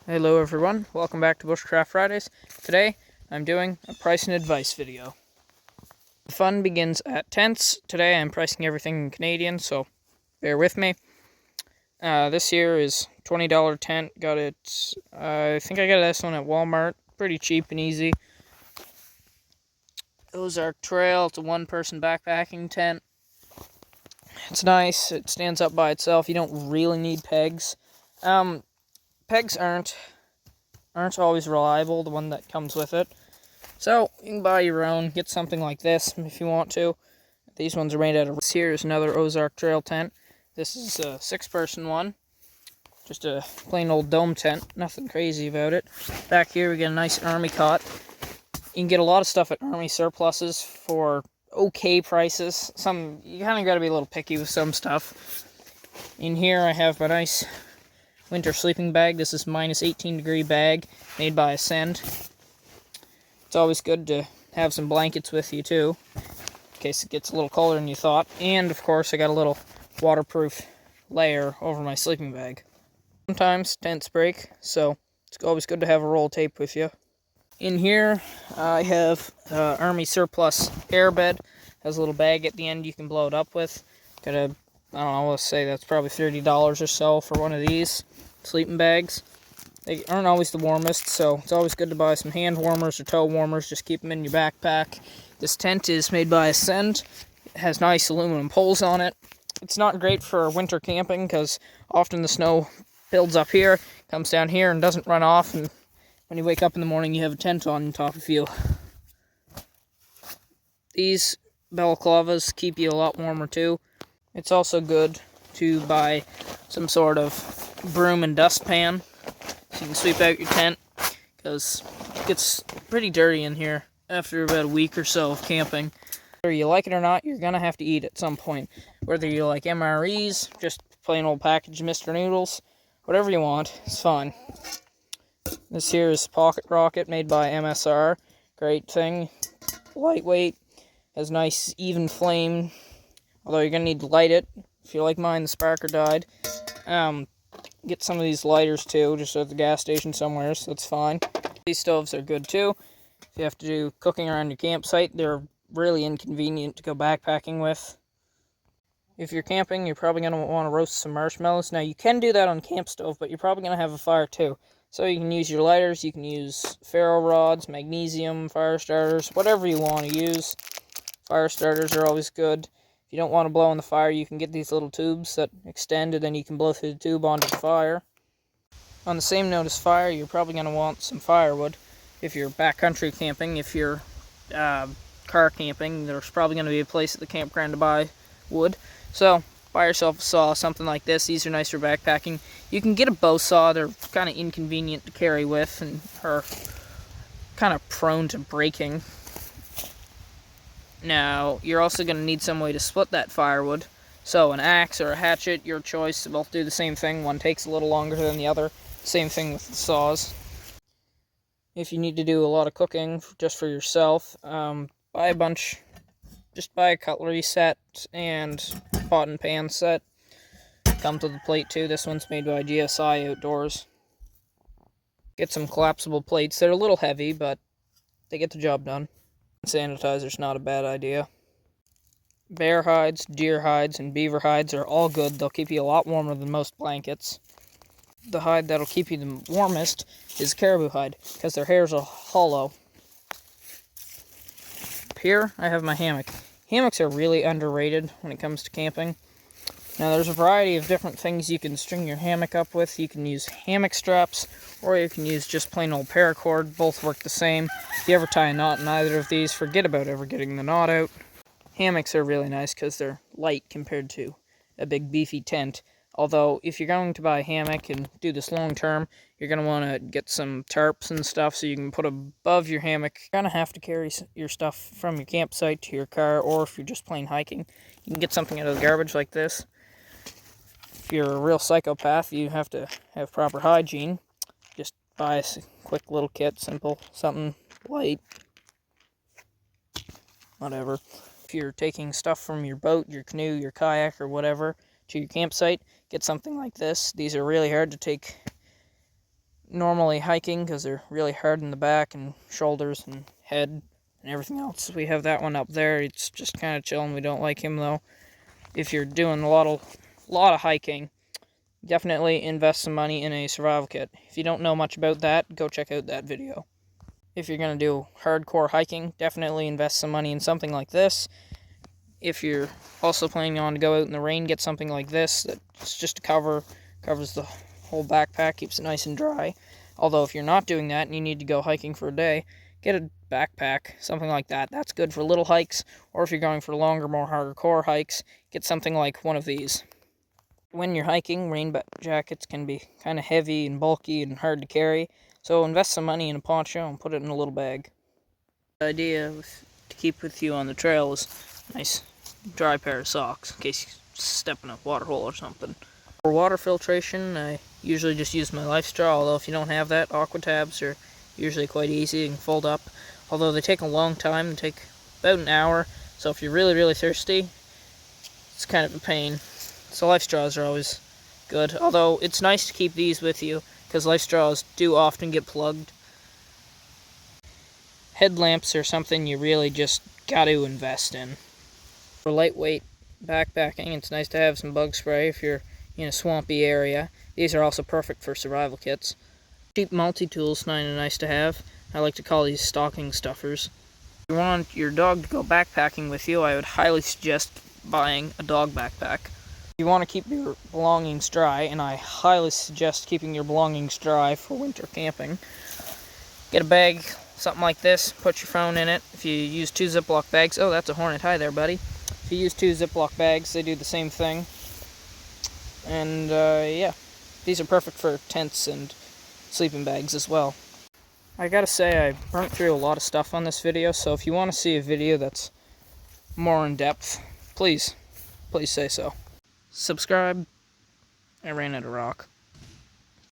Hello everyone, welcome back to Bushcraft Fridays. Today, I'm doing a price and advice video. The fun begins at tents. Today I'm pricing everything in Canadian, so bear with me. This here is $20 tent. Got it, I think I got this one at Walmart. Pretty cheap and easy. Ozark Trail, it's a one-person backpacking tent. It's nice, it stands up by itself. You don't really need pegs. Pegs aren't always reliable, the one that comes with it. So, you can buy your own, get something like this if you want to. These ones are made out of... Here is another Ozark Trail tent. This is a 6-person one. Just a plain old dome tent, nothing crazy about it. Back here we get a nice army cot. You can get a lot of stuff at Army Surpluses for okay prices. You kind of got to be a little picky with some stuff. In here I have a nice winter sleeping bag. This is minus 18-degree bag made by Ascend. It's always good to have some blankets with you too, in case it gets a little colder than you thought. And of course I got a little waterproof layer over my sleeping bag. Sometimes tents break, so it's always good to have a roll of tape with you. In here I have Army Surplus airbed. Has a little bag at the end you can blow it up with. Got a, I don't know, let's say that's probably $30 or so for one of these sleeping bags. They aren't always the warmest, so it's always good to buy some hand warmers or toe warmers. Just keep them in your backpack. This tent is made by Ascend. It has nice aluminum poles on it. It's not great for winter camping because often the snow builds up here, comes down here, and doesn't run off. And when you wake up in the morning, you have a tent on top of you. These balaclavas keep you a lot warmer too. It's also good to buy some sort of broom and dustpan so you can sweep out your tent, because it gets pretty dirty in here after about a week or so of camping. Whether you like it or not, you're gonna have to eat at some point. Whether you like MREs, just plain old packaged Mr. Noodles, whatever you want, it's fine. This here is Pocket Rocket made by MSR. Great thing. Lightweight. Has nice even flame. Although you're going to need to light it. If you like mine, the sparker died. Get some of these lighters too, just at the gas station somewhere, so that's fine. These stoves are good too. If you have to do cooking around your campsite, they're really inconvenient to go backpacking with. If you're camping, you're probably going to want to roast some marshmallows. Now, you can do that on camp stove, but you're probably going to have a fire too. So you can use your lighters, you can use ferro rods, magnesium, fire starters, whatever you want to use. Fire starters are always good. If you don't want to blow on the fire, you can get these little tubes that extend, and then you can blow through the tube onto the fire. On the same note as fire, you're probably going to want some firewood. If you're backcountry camping, if you're car camping, there's probably going to be a place at the campground to buy wood. So, buy yourself a saw, something like this. These are nice for backpacking. You can get a bow saw. They're kind of inconvenient to carry with and are kind of prone to breaking. Now, you're also going to need some way to split that firewood. So, an axe or a hatchet, your choice. They both do the same thing. One takes a little longer than the other. Same thing with the saws. If you need to do a lot of cooking just for yourself, buy a bunch. Just buy a cutlery set and pot and pan set. Comes with a plate too. This one's made by GSI Outdoors. Get some collapsible plates. They're a little heavy, but they get the job done. Sanitizer's not a bad idea. Bear hides, deer hides, and beaver hides are all good. They'll keep you a lot warmer than most blankets. The hide that'll keep you the warmest is caribou hide, because their hairs are hollow. Up here, I have my hammock. Hammocks are really underrated when it comes to camping. Now, there's a variety of different things you can string your hammock up with. You can use hammock straps, or you can use just plain old paracord. Both work the same. If you ever tie a knot in either of these, forget about ever getting the knot out. Hammocks are really nice because they're light compared to a big beefy tent. Although, if you're going to buy a hammock and do this long term, you're going to want to get some tarps and stuff so you can put above your hammock. You're going to have to carry your stuff from your campsite to your car, or if you're just plain hiking, you can get something out of the garbage like this. If you're a real psychopath, you have to have proper hygiene. Just buy a quick little kit, simple, something light, whatever. If you're taking stuff from your boat, your canoe, your kayak, or whatever to your campsite, get something like this. These are really hard to take normally hiking because they're really hard in the back and shoulders and head and everything else. We have that one up there. It's just kind of chilling. We don't like him though. If you're doing a lot of hiking, definitely invest some money in a survival kit. If you don't know much about that, go check out that video. If you're going to do hardcore hiking, definitely invest some money in something like this. If you're also planning on to go out in the rain, get something like this. It's just a cover, covers the whole backpack, keeps it nice and dry. Although if you're not doing that and you need to go hiking for a day, get a backpack, something like that. That's good for little hikes, or if you're going for longer, more hardcore hikes, get something like one of these. When you're hiking, rain jackets can be kind of heavy and bulky and hard to carry, so invest some money in a poncho and put it in a little bag. The idea to keep with you on the trail is a nice dry pair of socks in case you step in a water hole or something. For water filtration, I usually just use my LifeStraw, although if you don't have that, Aqua Tabs are usually quite easy and fold up. Although they take a long time, they take about an hour, so if you're really, really thirsty, it's kind of a pain. So LifeStraws are always good, although it's nice to keep these with you, because LifeStraws do often get plugged. Headlamps are something you really just got to invest in. For lightweight backpacking, it's nice to have some bug spray if you're in a swampy area. These are also perfect for survival kits. Cheap multi-tools kind of nice to have. I like to call these stocking stuffers. If you want your dog to go backpacking with you, I would highly suggest buying a dog backpack. If you want to keep your belongings dry, and I highly suggest keeping your belongings dry for winter camping, get a bag, something like this, put your phone in it. If you use 2 Ziploc bags, oh, that's a hornet, hi there, buddy. If you use 2 Ziploc bags, they do the same thing. And, yeah, these are perfect for tents and sleeping bags as well. I gotta say, I burnt through a lot of stuff on this video, so if you want to see a video that's more in depth, please say so. Subscribe. I ran out of rock.